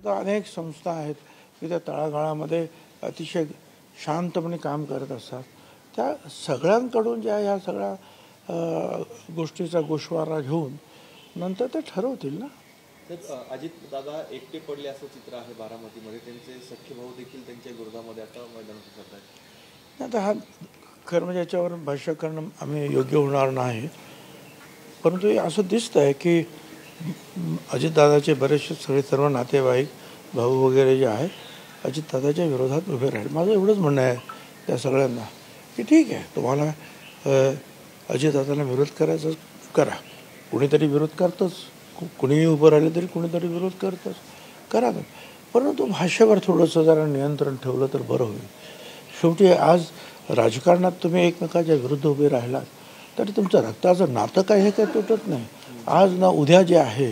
अनेक संस्था आहेत की त्या तळागाळामध्ये अतिशय शांतपणे काम करत असतात. त्या सगळ्यांकडून ज्या ह्या सगळ्या गोष्टीचा गोषवारा घेऊन नंतर ते ठरवतील ना. अजित दादा एकटे पडले असं चित्र आहे बारामतीमध्ये. त्यांचे सख्खे भाऊ देखील त्यांच्या विरोधामध्ये आता मैदानात उतरत आहेत. आता हा खरं म्हणजे याच्यावर भाष्य करणं आम्ही योग्य होणार नाही, परंतु असं दिसतं आहे की अजितदादाचे बरेचसे सर्व नातेवाईक भाऊ वगैरे जे आहे अजितदादाच्या विरोधात उभे राहील. माझं एवढंच म्हणणं आहे त्या सगळ्यांना की ठीक आहे, तुम्हाला अजितदादांना विरोध करायचा करा. कुणीतरी विरोध करतंच, कुणीही उभं राहिलं तरी कुणीतरी विरोध करतंच, करा. परंतु भाषेवर थोडंसं जरा नियंत्रण ठेवलं तर बरं होईल. शेवटी आज राजकारणात तुम्ही एकमेकाच्या विरुद्ध उभे राहिलात तरी तुमचं रक्ताचं नातं काय हे काही तुटत नाही. आज ना उद्या जे आहे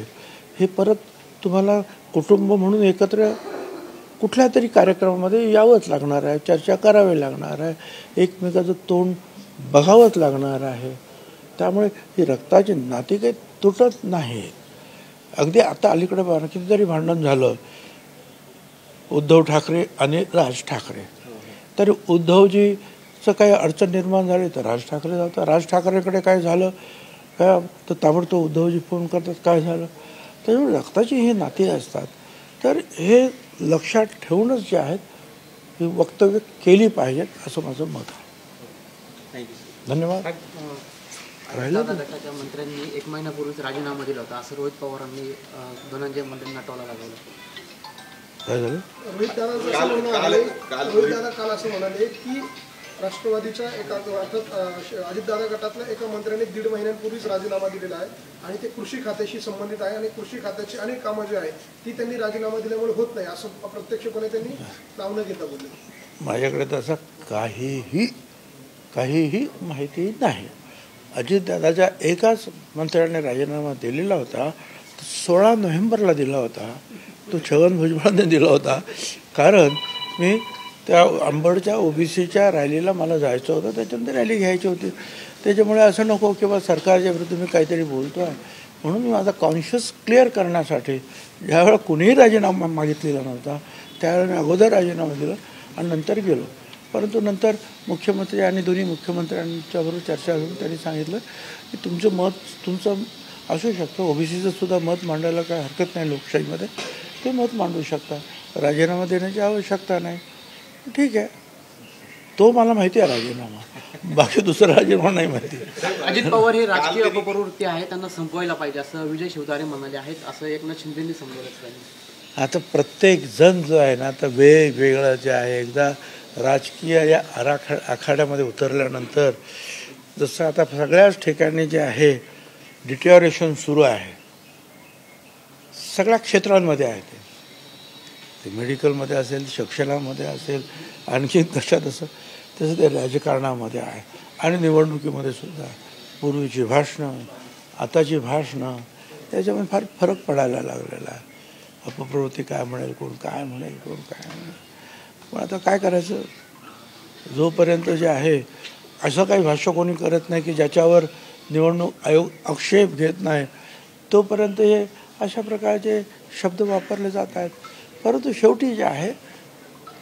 हे परत तुम्हाला कुटुंब म्हणून एकत्र कुठल्या तरी कार्यक्रमामध्ये यावंच लागणार आहे, चर्चा करावी लागणार आहे, एकमेकाचं तोंड बघावंच लागणार आहे. त्यामुळे ही रक्ताची नाती काही तुटत नाहीत. अगदी आता अलीकडे कितीतरी भांडण झालं उद्धव ठाकरे आणि राज ठाकरे, तरी उद्धवजीचं काही अडचण निर्माण झाली तर राज ठाकरे जातात. राज ठाकरेकडे काय झालं काय तर ताबडतोब उद्धवजी फोन करतात काय झालं. त्याच्यामुळे रक्ताची ही नाती असतात. तर हे लक्षात ठेवूनच जे आहेत ही वक्तव्य केली पाहिजेत असं माझं मत आहे. धन्यवाद. गटाच्या मंत्र्यांनी 1 महिन्यापूर्वीच राजीनामा दिला होता असं रोहित पवारांनी धनंजय मुंडेंना टोला लागवला. काय झालं? रोहित दादा काल असं म्हणाले की राष्ट्रवादीच्या एका अर्थात अजितदादा गटातल्या एका मंत्र्याने 1.5 महिन्यांपूर्वीच राजीनामा दिलेला आहे आणि ते कृषी खात्याशी संबंधित आहे आणि कृषी खात्याची अनेक कामं जी आहेत ती त्यांनी राजीनामा दिल्यामुळे होत नाही असं प्रत्यक्षपणे त्यांनी नाव न घेता बोलले. माझ्याकडे तसं काहीही माहिती नाही. अजितदादाच्या एकाच मंत्र्याने राजीनामा दिलेला होता, 16 नोव्हेंबरला दिला होता. तो छगन भुजबळांनी दिला होता. कारण मी त्या अंबडच्या ओबीसीच्या रॅलीला मला जायचं होतं, त्याच्यानंतर रॅली घ्यायची होती. त्याच्यामुळे असं नको किंवा सरकारच्या विरुद्ध मी काहीतरी बोलतो आहे म्हणून मी माझा कॉन्शियस क्लिअर करण्यासाठी ज्यावेळेला कुणीही राजीनामा मागितलेला नव्हता त्यावेळेला मी अगोदर राजीनामा दिला आणि नंतर गेलो. परंतु नंतर मुख्यमंत्री आणि दोन्ही मुख्यमंत्र्यांच्याबरोबर चर्चा करून त्यांनी सांगितलं की तुमचं मत तुमचं असू शकतं, ओबीसीचं सुद्धा मत मांडायला काय हरकत नाही, लोकशाहीमध्ये ते मत मांडू शकता, राजीनामा देण्याची आवश्यकता नाही. ठीक आहे, तो मला माहिती आहे राजीनामा, बाकी दुसरा राजीनामा नाही माहिती. अजित पवार हे राजकीय अपप्रवृत्ती आहे, त्यांना संपवायला पाहिजे असं विजय शिवतारे म्हणाले आहेत असं एकनाथ शिंदेंनी समजवलं. आता प्रत्येक जण जो आहे ना आता वेगवेगळं जे आहे एकदा राजकीय या आखाड्यामध्ये उतरल्यानंतर जसं आता सगळ्याच ठिकाणी जे आहे डिटोरेशन सुरू आहे, सगळ्या क्षेत्रांमध्ये आहे. ते मेडिकलमध्ये असेल, शिक्षणामध्ये असेल, आणखी कशात तसं ते राजकारणामध्ये आहे आणि निवडणुकीमध्ये सुद्धा. पूर्वीची भाषणं आताची भाषणं त्याच्यामध्ये फार फरक पडायला लागलेला आहे. अपप्रवृत्ती काय म्हणेल, कोण काय म्हणेल, कोण काय म्हणेल. पण आता काय करायचं, जोपर्यंत जे आहे असं काही भाष्य कोणी करत नाही की ज्याच्यावर निवडणूक आयोग आक्षेप घेत नाही तोपर्यंत हे अशा प्रकारचे शब्द वापरले जात आहेत. परंतु शेवटी जे आहे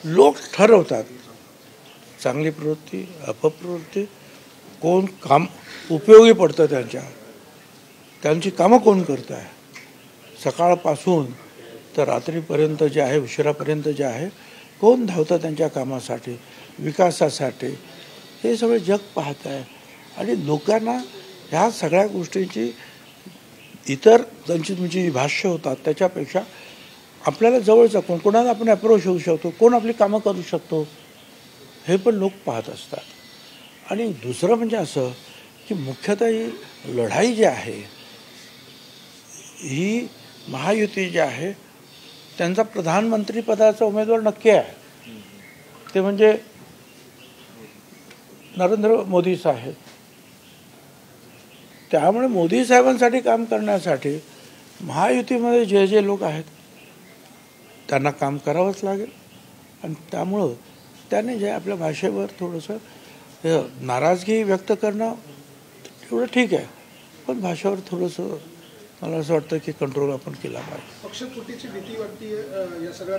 लोक ठरवतात चांगली प्रवृत्ती अपप्रवृत्ती, कोण काम उपयोगी पडतं त्यांची कामं कोण करत आहे. सकाळपासून तर रात्रीपर्यंत जे आहे उशिरापर्यंत जे आहे कोण धावतं त्यांच्या कामासाठी, विकासासाठी, हे सगळं जग पाहत आहे. आणि लोकांना ह्या सगळ्या गोष्टींची इतर त्यांची तुमची भाष्य होतात त्याच्यापेक्षा आपल्याला जवळचं कोणाला आपण अप्रोच होऊ शकतो, कोण आपली कामं करू शकतो हे पण लोक पाहत असतात. आणि दुसरं म्हणजे असं की मुख्यतः ही लढाई जी आहे ही महायुती जी आहे त्यांचा प्रधानमंत्री पदाचा उमेदवार नक्की आहे, ते म्हणजे नरेंद्र मोदी साहेब. त्यामुळे मोदी साहेबांसाठी काम करण्यासाठी महायुतीमध्ये जे जे लोक आहेत त्यांना काम करावंच लागेल. आणि त्यामुळं त्याने जे आपल्या भाषेवर थोडंसं नाराजगी व्यक्त करणं एवढं ठीक आहे, पण भाषेवर थोडंसं मला असं वाटतं की कंट्रोल आपण केला पाहिजे. पक्षफुटीची भीती वाटते या सगळ्या